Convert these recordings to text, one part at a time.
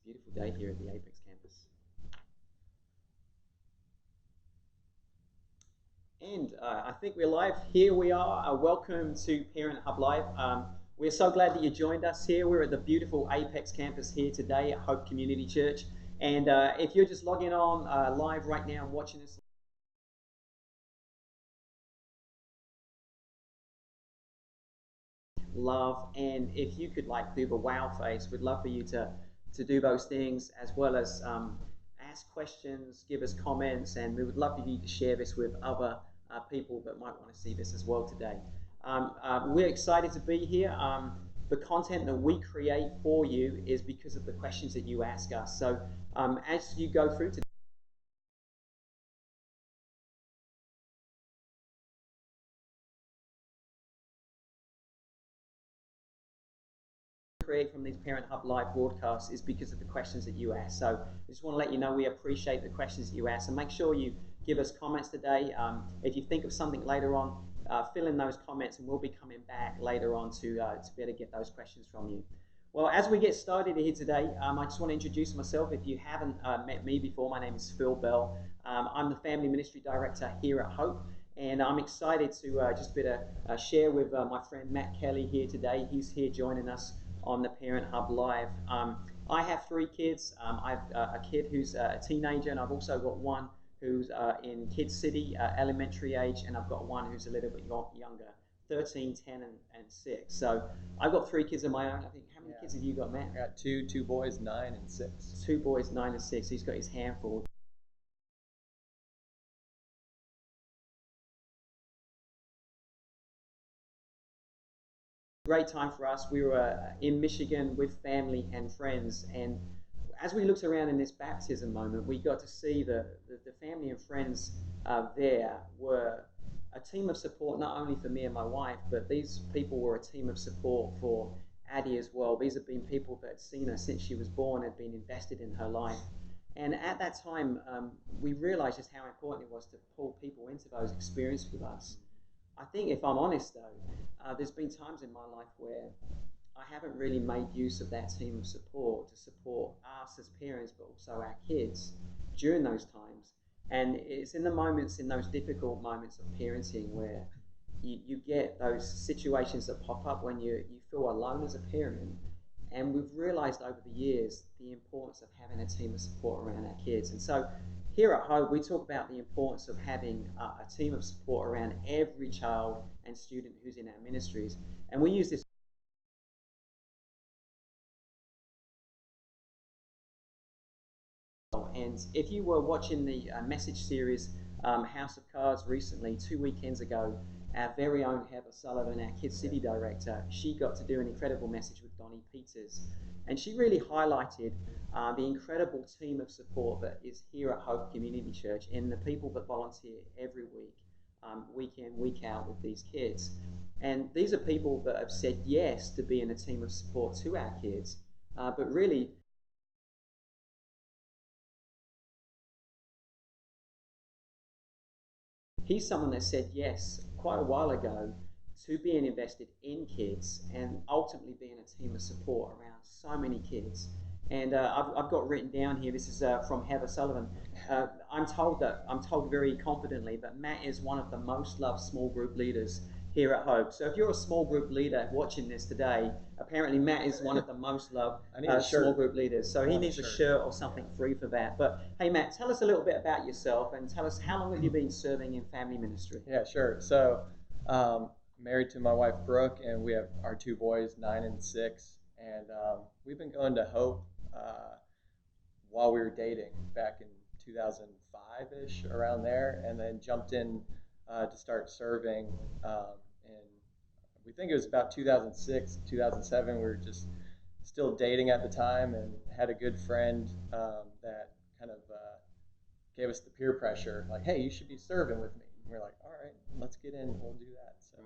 beautiful day here at the Apex campus. And I think we're live. Here we are. Welcome to Parent Hub Live. We're so glad that you joined us here. We're at the beautiful Apex campus here today at Hope Community Church. And if you're just logging on live right now and watching this, love, and if you could like do the wow face, we'd love for you to do those things, as well as ask questions, give us comments, and we would love for you to share this with other people that might want to see this as well today. We're excited to be here. The content that we create for you is because of the questions that you ask us. So as you go through today, create from these Parent Hub Live broadcasts is because of the questions that you ask. So I just want to let you know we appreciate the questions that you ask, and make sure you give us comments today. If you think of something later on, fill in those comments, and we'll be coming back later on to be able to get those questions from you. Well, as we get started here today, I just want to introduce myself. If you haven't met me before, my name is Phil Bell. I'm the Family Ministry Director here at Hope, and I'm excited to just be able to share with my friend Matt Kelly here today. He's here joining us on the Parent Hub Live. I have 3 kids. I have a kid who's a teenager, and I've also got one who's in Kids City, elementary age, and I've got one who's a little bit younger, 13, 10, and 6. So I've got 3 kids of my own. I think, how many kids have you got, Matt? I got two boys, 9 and 6. 2 boys, 9 and 6. He's got his handful. Great time for us. We were in Michigan with family and friends, and as we looked around in this baptism moment, we got to see the family and friends there were a team of support, not only for me and my wife, but these people were a team of support for Addie as well. These have been people that had seen her since she was born, had been invested in her life. And at that time, we realized just how important it was to pull people into those experiences with us. I think, if I'm honest though, there's been times in my life where I haven't really made use of that team of support to support us as parents, but also our kids during those times. And it's in the moments, in those difficult moments of parenting, where you get those situations that pop up when you feel alone as a parent. And we've realized over the years the importance of having a team of support around our kids. And so here at Hope, we talk about the importance of having a team of support around every child and student who's in our ministries. And we use this. And if you were watching the message series House of Cards recently, 2 weekends ago, our very own Heather Sullivan, our Kids City Director, she got to do an incredible message with Donnie Peters. And she really highlighted the incredible team of support that is here at Hope Community Church, and the people that volunteer every week in, week out with these kids. And these are people that have said yes to being a team of support to our kids, but really, he's someone that said yes quite a while ago to being invested in kids and ultimately being a team of support around so many kids. And I've got written down here, this is from Heather Sullivan. I'm told very confidently that Matt is one of the most loved small group leaders here at Hope. So if you're a small group leader watching this today, apparently Matt is one of the most loved small group leaders. So he needs a shirt or something free for that. But hey, Matt, tell us a little bit about yourself, and tell us, how long have you been serving in family ministry? Yeah, sure. So married to my wife, Brooke, and we have our 2 boys, 9 and 6. And we've been going to Hope while we were dating back in 2005-ish, around there, and then jumped in to start serving in, we think it was about 2006, 2007. We were just still dating at the time, and had a good friend that kind of gave us the peer pressure, like, hey, you should be serving with me. And we're like, all right, let's get in, we'll do that. So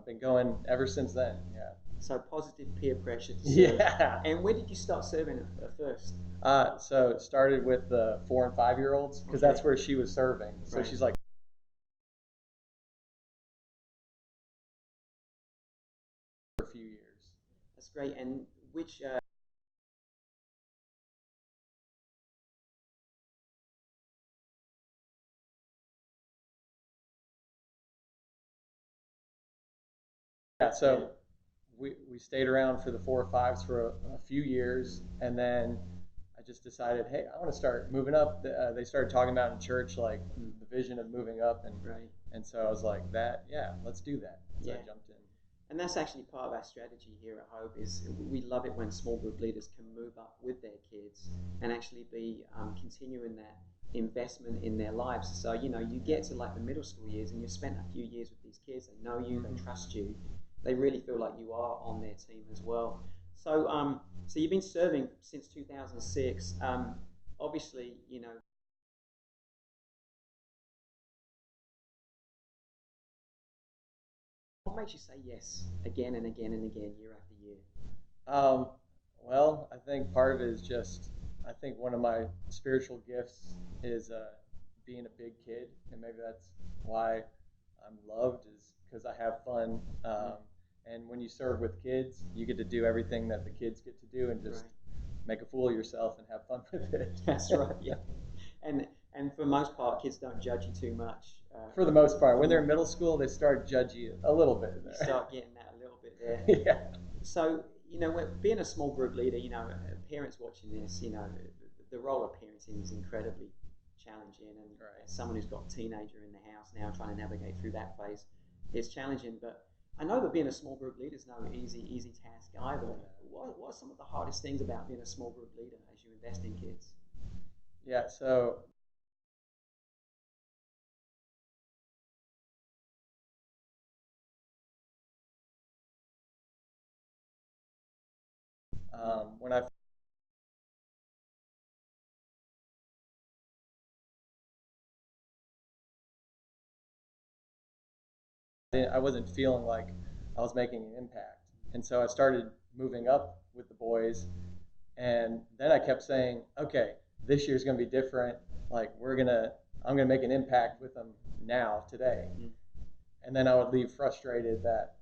been going ever since then. Yeah. So positive peer pressure to serve. Yeah. And where did you start serving at first? So it started with the 4 and 5-year-olds, because that's where she was serving. So right. She's like, for a few years. That's great. And which Yeah, so we stayed around for the 4 or 5s for a few years, and then I just decided, hey, I want to start moving up. They started talking about in church, like the vision of moving up, Right. and so I was like, yeah, let's do that. So Yeah. I jumped in. And that's actually part of our strategy here at Hope. Is we love it when small group leaders can move up with their kids and actually be continuing that investment in their lives. So you get to like the middle school years and you've spent a few years with these kids. They know you, they trust you, they really feel like you are on their team as well. So you've been serving since 2006. Obviously, what makes you say yes again and again and again, year after year? Um, well, I think part of it is just, I think one of my spiritual gifts is being a big kid, and maybe that's why I'm loved, is because I have fun. And when you serve with kids, you get to do everything that the kids get to do, and just Right. make a fool of yourself and have fun with it. That's right. Yeah. And for most part, kids don't judge you too much. For the most part, for when the they're in middle school, they start judging you a little bit. You start getting that a little bit there. Yeah. So being a small group leader, parents watching this, the role of parenting is incredibly challenging, and Right. as someone who's got a teenager in the house now, trying to navigate through that phase, is challenging. But I know that being a small group leader is no easy task either. What are some of the hardest things about being a small group leader as you invest in kids? Yeah, so when I wasn't feeling like I was making an impact, and so I started moving up with the boys, and then I kept saying, okay, this year's going to be different. Like I'm gonna make an impact with them now, today. And then I would leave frustrated that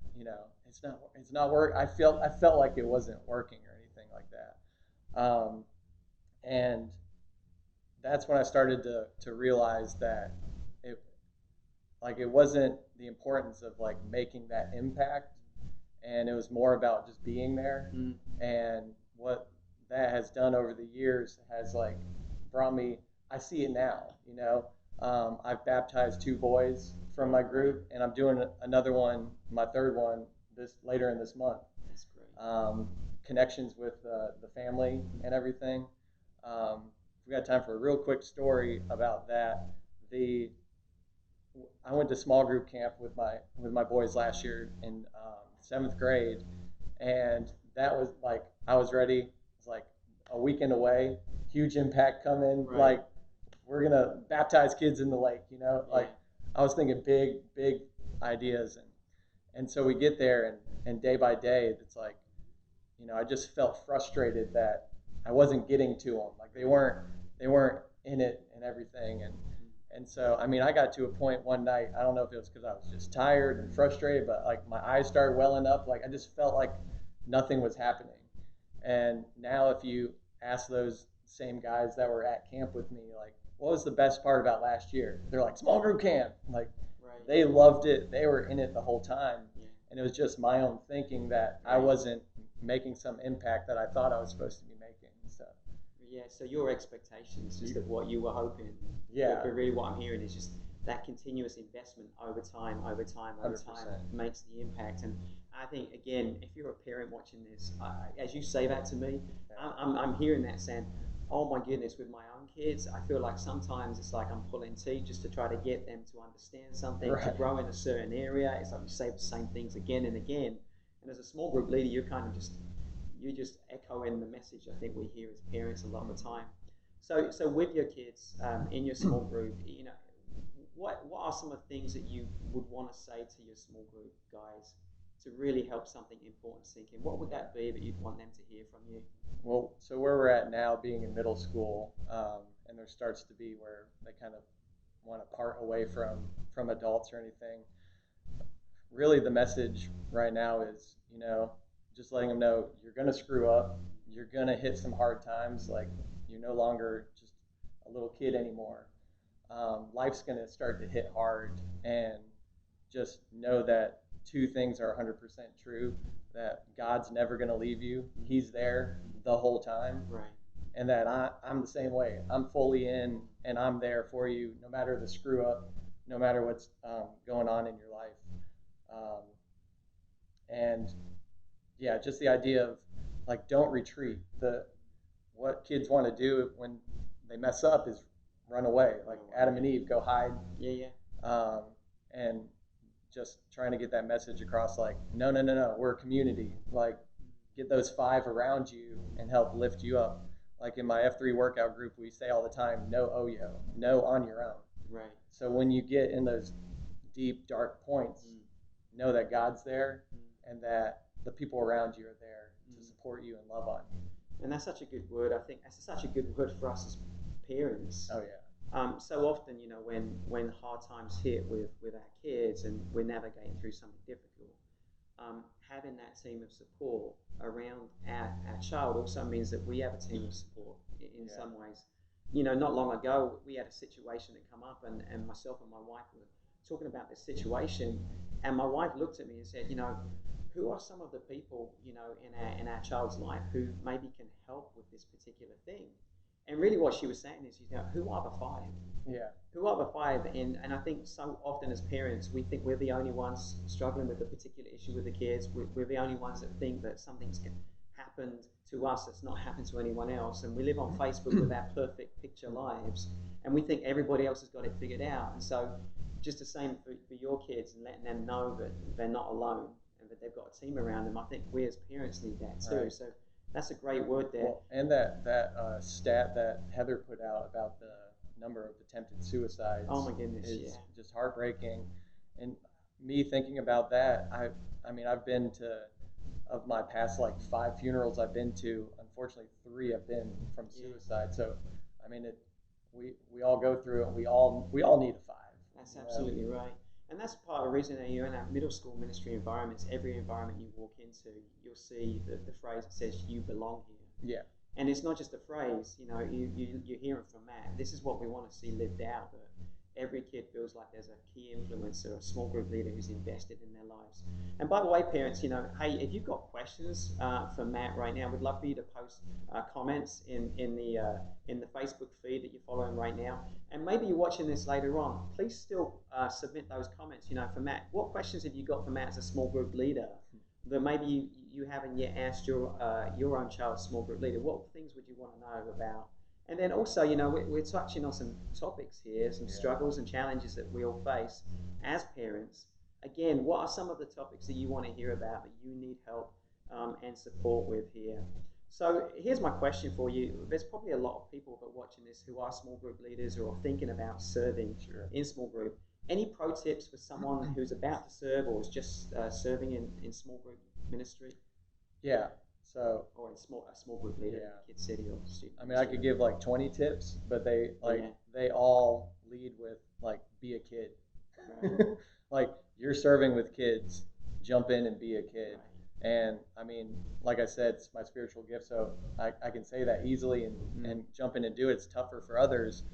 it's not work. I felt like it wasn't working or anything like that. And that's when I started to realize that it it wasn't the importance of like making that impact, and it was more about just being there. Mm. And what that has done over the years has like brought me. I see it now. I've baptized 2 boys from my group, and I'm doing another one, my third one, this later in this month. That's great. Connections with the family and everything. If we got time for a real quick story about that, the I went to small group camp with my boys last year in 7th grade, and that was like I was ready. It's like a weekend away, huge impact coming. Right. Like we're gonna baptize kids in the lake. Like Yeah. I was thinking big ideas, and so we get there, and day by day, it's like I just felt frustrated that I wasn't getting to them. Like they weren't in it and everything, and so I mean I got to a point one night. I don't know if it was because I was just tired and frustrated, but like my eyes started welling up. Like I just felt like nothing was happening. And now if you ask those same guys that were at camp with me, like what was the best part about last year? They're like small group camp. Like Right. they loved it. They were in it the whole time. Yeah. And it was just my own thinking that I Right. wasn't making some impact that I thought I was supposed to be making. So Yeah, so your expectations, just of what you were hoping. yeah, But really, what I'm hearing is just that continuous investment over time, over time, over time 100%. makes the impact. And I think, again, if you're a parent watching this, as you say that to me, I'm hearing that saying, oh my goodness, with my own kids, I feel like sometimes it's like I'm pulling teeth just to try to get them to understand something, to Right. grow in a certain area. It's like you say the same things again and again. And as a small group leader, you're just echoing the message I think we hear as parents a lot of the time. So with your kids in your small group, what are some of the things that you would want to say to your small group guys to really help something important sink in? What would that be that you'd want them to hear from you? Well, so where we're at now, being in middle school, and there starts to be where they kind of want to part away from adults or anything. Really, the message right now is, just letting them know you're going to screw up, you're going to hit some hard times. Like you're no longer just a little kid anymore. Life's going to start to hit hard, and just know that two things are 100% true, that God's never going to leave you. He's there the whole time. Right. And that I'm the same way. I'm fully in, and I'm there for you no matter the screw up, no matter what's going on in your life. And yeah, just the idea of like, don't retreat. What kids want to do when they mess up is run away. Like Adam and Eve, go hide. Yeah. And just trying to get that message across, like, no, we're a community. Like, get those 5 around you and help lift you up. Like in my F3 workout group, we say all the time, no OYO, no on your own. Right. So when you get in those deep, dark points, know that God's there and that the people around you are there to support you and love on you. And that's such a good word. I think that's such a good word for us as parents. Oh, yeah. So often, when hard times hit with our kids and we're navigating through something difficult, having that team of support around our child also means that we have a team of support in some ways. Not long ago, we had a situation that come up, and myself and my wife were talking about this situation, and my wife looked at me and said, who are some of the people, in our child's life who maybe can help with this particular thing? And really what she was saying is, who are the 5? Yeah. Who are the 5? And I think so often as parents, we think we're the only ones struggling with a particular issue with the kids. We're the only ones that think that something's happened to us that's not happened to anyone else. And we live on Facebook with our perfect picture lives. And we think everybody else has got it figured out. And so just the same for your kids, and letting them know that they're not alone and that they've got a team around them. I think we as parents need that too. Right. So that's a great word there. Well, and that stat that Heather put out about the number of attempted suicides. Oh my goodness, is just heartbreaking. And me thinking about that, I mean, I've been to, of my past like 5 funerals I've been to, unfortunately 3 have been from suicide. So I mean, we all go through it. We all need a 5. That's absolutely right. And that's part of the reason that you're in our middle school ministry environments. Every environment you walk into, you'll see the phrase that says, "You belong here." Yeah. And it's not just a phrase, you hear it from Matt. This is what we want to see lived out, that every kid feels like there's a key influencer, a small group leader who's invested in their lives. And by the way, parents, hey, if you've got questions for Matt right now, we'd love for you to post comments in the Facebook feed that you're following right now. And maybe you're watching this later on. Please still submit those comments, for Matt. What questions have you got for Matt as a small group leader that maybe you haven't yet asked your own child's small group leader? What things would you want to know about? And then also, we're touching on some topics here, some struggles and challenges that we all face as parents. Again, what are some of the topics that you want to hear about, that you need help and support with here? So here's my question for you. There's probably a lot of people that are watching this who are small group leaders or are thinking about serving in small group. Any pro tips for someone who's about to serve or is just serving in small group ministry? Yeah. So, or a small group leader in Kid City or student. I mean, I could give like 20 tips, but they all lead with like, be a kid. Right. Like, you're serving with kids, jump in and be a kid. Right. And I mean, like I said, it's my spiritual gift, so I can say that easily and jump in and do it. It's tougher for others.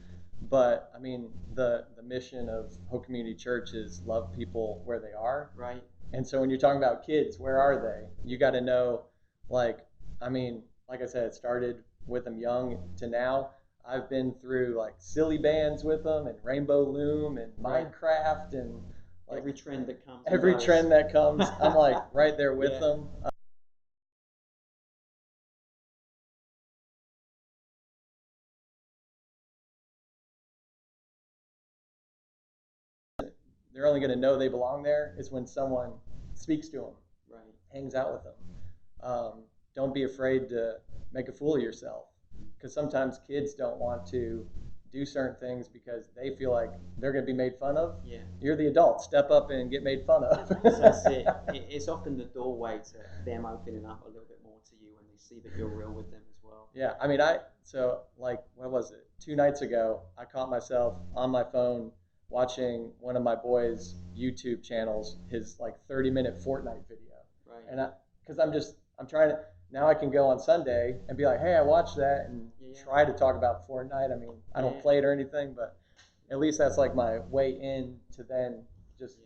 But I mean, the mission of Hope Community Church is love people where they are. Right. And so when you're talking about kids, where are they? You got to know, like I said, it started with them young to now. I've been through like silly bands with them and Rainbow Loom and Minecraft and like every trend that comes. I'm like right there with them. They're only going to know they belong there is when someone speaks to them, hangs out with them. Don't be afraid to make a fool of yourself, because sometimes kids don't want to do certain things because they feel like they're going to be made fun of. Yeah. You're the adult. Step up and get made fun of. That's it. It's often the doorway to them opening up a little bit more to you when they see that you're real with them as well. Yeah. I mean, what was it? 2 nights ago, I caught myself on my phone watching one of my boys' YouTube channels, his like 30-minute Fortnite video. Right. And because I'm trying to, now I can go on Sunday and be like, hey, I watched that, and try to talk about Fortnite. I mean, I don't play it or anything, but at least that's like my way in to then just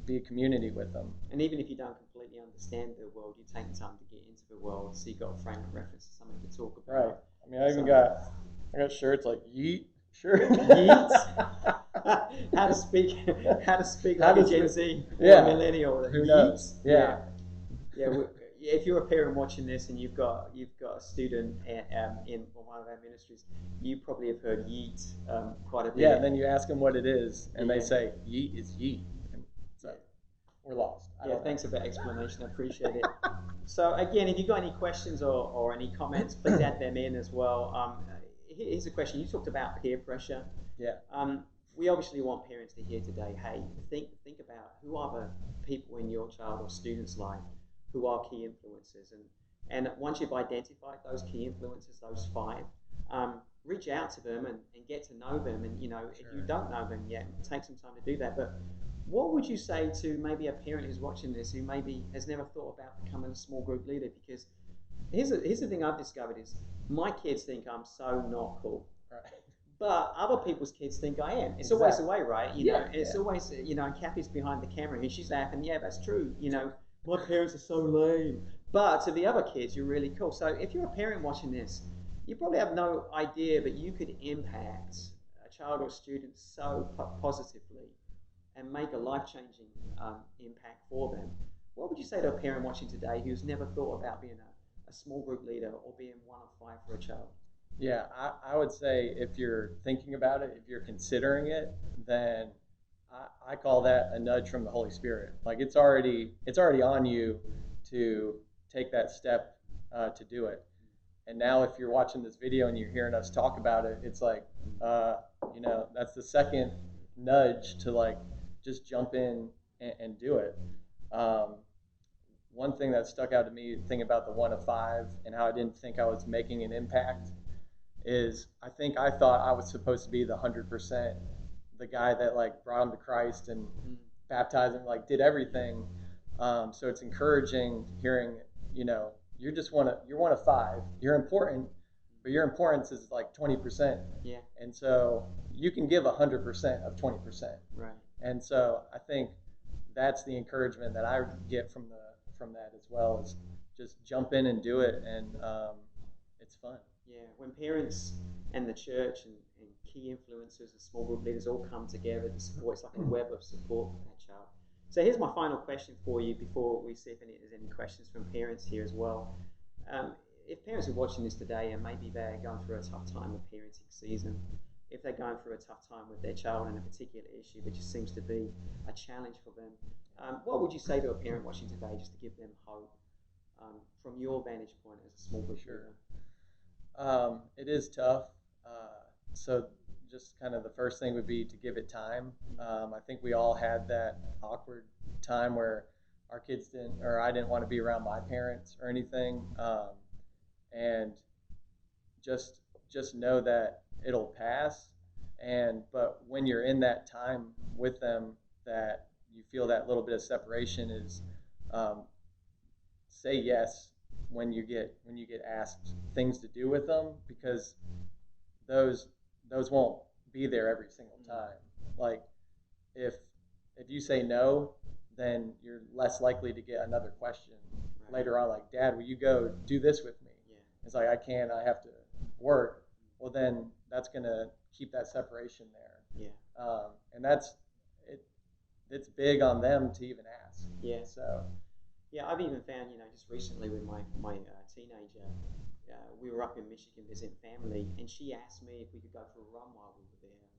be a community with them. And even if you don't completely understand the world, you take the time to get into the world, so you got a frame of reference, something to talk about. Right. I mean, I got shirts like yeet. Sure. Yeet. how to speak like a Gen Z or a millennial. Who knows? Yeah. If you're a parent watching this and you've got a student in one of our ministries, you probably have heard yeet quite a bit. Yeah, and then you ask them what it is, and they say yeet is yeet, and so we're lost. Thanks for that explanation. I appreciate it. So again, if you've got any questions or any comments, please add them in as well. Here's a question. You talked about peer pressure. Yeah. We obviously want parents to hear today, hey, think about who are the people in your child or student's life who are key influences. And once you've identified those key influences, those 5, reach out to them and get to know them. And, if you don't know them yet, take some time to do that. But what would you say to maybe a parent who's watching this who maybe has never thought about becoming a small group leader? Because here's the thing I've discovered is my kids think I'm so not cool. Right. But other people's kids think I am. It's always the way, right? It's always, and Kathy's behind the camera and she's laughing. Yeah, that's true. My parents are so lame. But to the other kids, you're really cool. So if you're a parent watching this, you probably have no idea, but you could impact a child or student so positively and make a life-changing impact for them. What would you say to a parent watching today who's never thought about being a small group leader or being one of 5 for a child? Yeah, I would say if you're thinking about it, if you're considering it, then I call that a nudge from the Holy Spirit. Like it's already on you to take that step to do it. And now if you're watching this video and you're hearing us talk about it, it's like, that's the second nudge to like just jump in and do it. One thing that stuck out to me thinking about the 1 of 5 and how I didn't think I was making an impact is I thought I was supposed to be the 100%, the guy that like brought him to Christ and baptized him, like did everything. So it's encouraging hearing, you're you're 1 of 5. You're important, but your importance is like 20%. Yeah. And so you can give 100% of 20%. Right. And so I think that's the encouragement that I get from that as well, is just jump in and do it, and it's fun. Yeah, when parents and the church and key influencers and small group leaders all come together to support, it's like a web of support for that child. So here's my final question for you before we see if there's any questions from parents here as well. If parents are watching this today and maybe they're going through a tough time with parenting season, if they're going through a tough time with their child in a particular issue that just seems to be a challenge for them, what would you say to a parent watching today just to give them hope from your vantage point as a small group leader? It is tough. So just kind of the first thing would be to give it time. I think we all had that awkward time where our kids I didn't want to be around my parents or anything. And just know that it'll pass. But when you're in that time with them, that you feel that little bit of separation is, say yes when you get asked things to do with them, because those won't be there every single time. Like if you say no, then you're less likely to get another question later on, like, Dad, will you go do this with me? Yeah. It's like, I can't, I have to work. Well, then that's going to keep that separation there. Yeah. And it's big on them to even ask. Yeah. So. Yeah, I've even found, just recently with my teenager, we were up in Michigan visiting family, and she asked me if we could go for a run while we were there.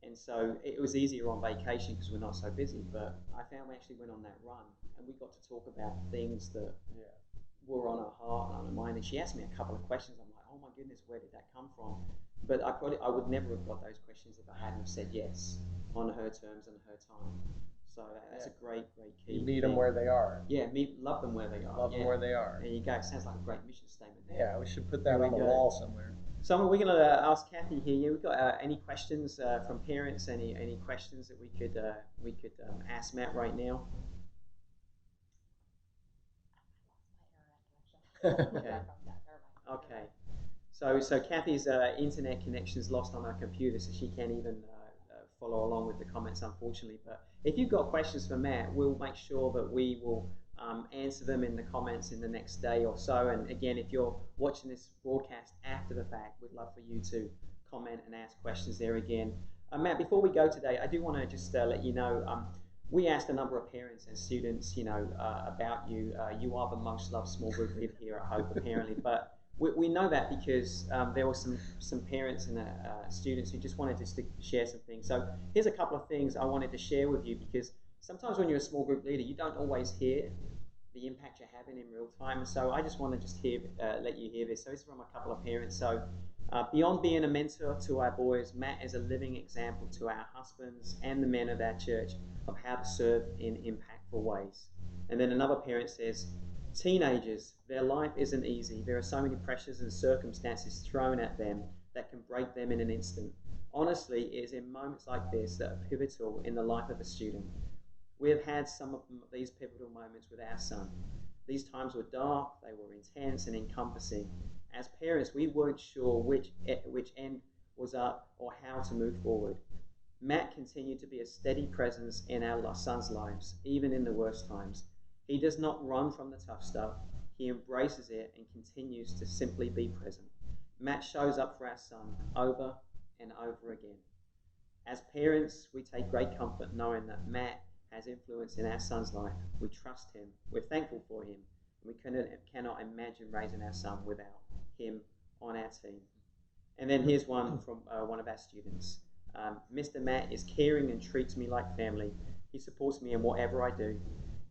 And so it was easier on vacation because we're not so busy. But I found we actually went on that run, and we got to talk about things that were on her heart and on her mind. And she asked me a couple of questions. I'm like, oh my goodness, where did that come from? But I would never have got those questions if I hadn't said yes on her terms and her time. So that's a great key. You meet them where they are. Yeah, love them where they are. Love them where they are. There you go. Sounds like a great mission statement there. Yeah, we should put that on the wall somewhere. So we're going to ask Kathy here. We've got any questions from parents? Any questions that we could ask Matt right now? Okay. So Kathy's internet connection is lost on her computer, so she can't even follow along with the comments, unfortunately. But if you've got questions for Matt, we'll make sure that we will answer them in the comments in the next day or so. And again, if you're watching this broadcast after the fact, we'd love for you to comment and ask questions there again. Matt, before we go today, I do want to just let you know, we asked a number of parents and students, about you. You are the most loved small group leader here at Hope, apparently. But we know that because there were some parents and students who just wanted to share some things. So here's a couple of things I wanted to share with you, because sometimes when you're a small group leader, you don't always hear the impact you're having in real time. So I just want to just let you hear this. So this is from a couple of parents. So beyond being a mentor to our boys, Matt is a living example to our husbands and the men of our church of how to serve in impactful ways. And then another parent says, teenagers, their life isn't easy. There are so many pressures and circumstances thrown at them that can break them in an instant. Honestly, it is in moments like this that are pivotal in the life of a student. We have had some of these pivotal moments with our son. These times were dark, they were intense and encompassing. As parents, we weren't sure which end was up or how to move forward. Matt continued to be a steady presence in our son's lives, even in the worst times. He does not run from the tough stuff. He embraces it and continues to simply be present. Matt shows up for our son over and over again. As parents, we take great comfort knowing that Matt has influence in our son's life. We trust him. We're thankful for him. We cannot imagine raising our son without him on our team. And then here's one from one of our students. Mr. Matt is caring and treats me like family. He supports me in whatever I do.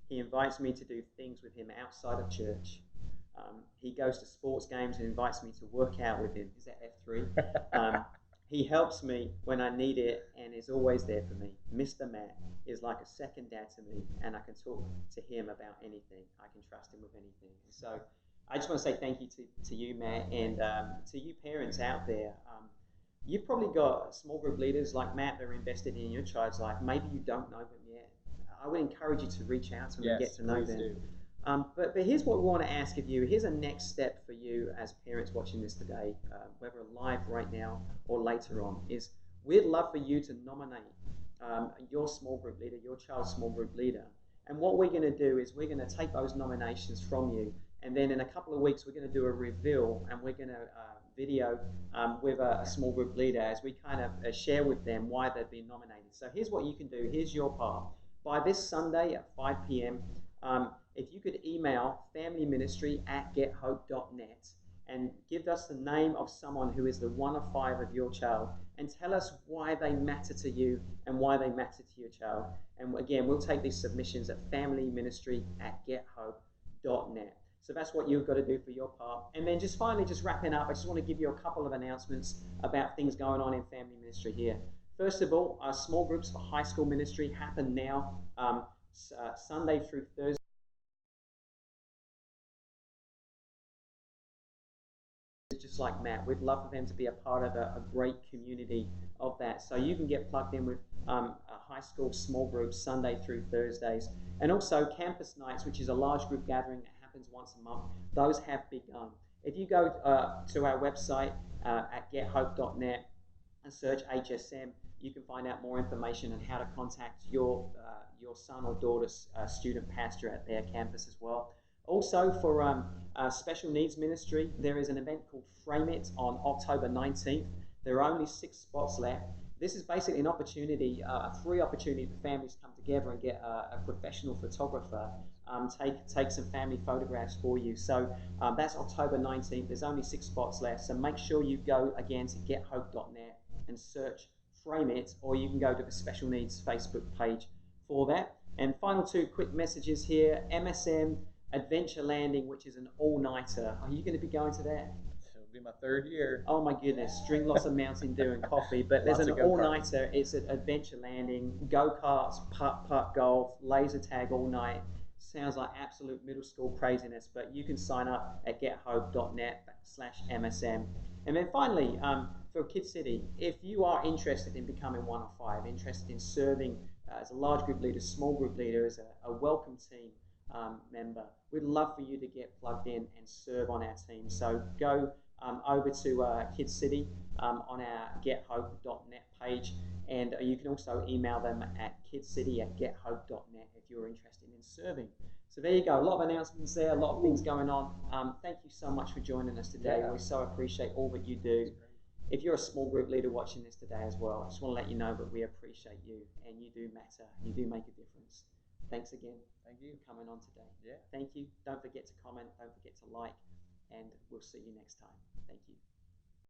He invites me to do things with him outside of church. He goes to sports games and invites me to work out with him. Is that F3? He helps me when I need it and is always there for me. Mr. Matt is like a second dad to me, and I can talk to him about anything. I can trust him with anything. And so I just want to say thank you to you, Matt, and to you parents out there. You've probably got small group leaders like Matt that are invested in your child's life. Maybe you don't know them yet. I would encourage you to reach out to them and get to know them. But here's what we want to ask of you. Here's a next step for you as parents watching this today, whether live right now or later on, is we'd love for you to nominate your small group leader, your child's small group leader. And what we're going to do is we're going to take those nominations from you, and then in a couple of weeks we're going to do a reveal, and we're going to video with a small group leader as we kind of share with them why they've been nominated. So here's what you can do. Here's your part. By this Sunday at 5 p.m., if you could email familyministry@gethope.net and give us the name of someone who is the one of five of your child, and tell us why they matter to you and why they matter to your child. And again, we'll take these submissions at familyministry@gethope.net. So that's what you've got to do for your part. And then just finally, just wrapping up, I just want to give you a couple of announcements about things going on in family ministry here. First of all, our small groups for high school ministry happen now, Sunday through Thursday. Just like Matt, we'd love for them to be a part of a great community of that. So you can get plugged in with a high school small groups Sunday through Thursdays. And also campus nights, which is a large group gathering that happens once a month. Those have begun. If you go to our website at gethope.net and search HSM, you can find out more information on how to contact your son or daughter's student pastor at their campus as well. Also, for special needs ministry, there is an event called Frame It on October 19th. There are only 6 spots left. This is basically an opportunity, a free opportunity for families to come together and get a professional photographer take some family photographs for you. So that's October 19th. There's only 6 spots left. So make sure you go again to gethope.net and search Frame It, or you can go to the Special Needs Facebook page for that. And final 2 quick messages here. MSM Adventure Landing, which is an all-nighter. Are you going to be going to that? It'll be my 3rd year. Oh my goodness, drink lots of Mountain Dew and coffee. But there's an all-nighter. It's an adventure landing, go-karts, putt, golf, laser tag all night. Sounds like absolute middle school craziness, but you can sign up at gethope.net/MSM. And then finally, for Kid City, if you are interested in becoming one of 5, interested in serving as a large group leader, small group leader, as a welcome team member, we'd love for you to get plugged in and serve on our team. So go over to Kid City on our gethope.net page. And you can also email them at kidscity@gethope.net if you're interested in serving. So there you go. A lot of announcements there, a lot of things going on. Thank you so much for joining us today. Yeah. We so appreciate all that you do. If you're a small group leader watching this today as well, I just want to let you know that we appreciate you and you do matter. You do make a difference. Thanks again. Thank you for coming on today. Yeah. Thank you. Don't forget to comment. Don't forget to like. And we'll see you next time. Thank you.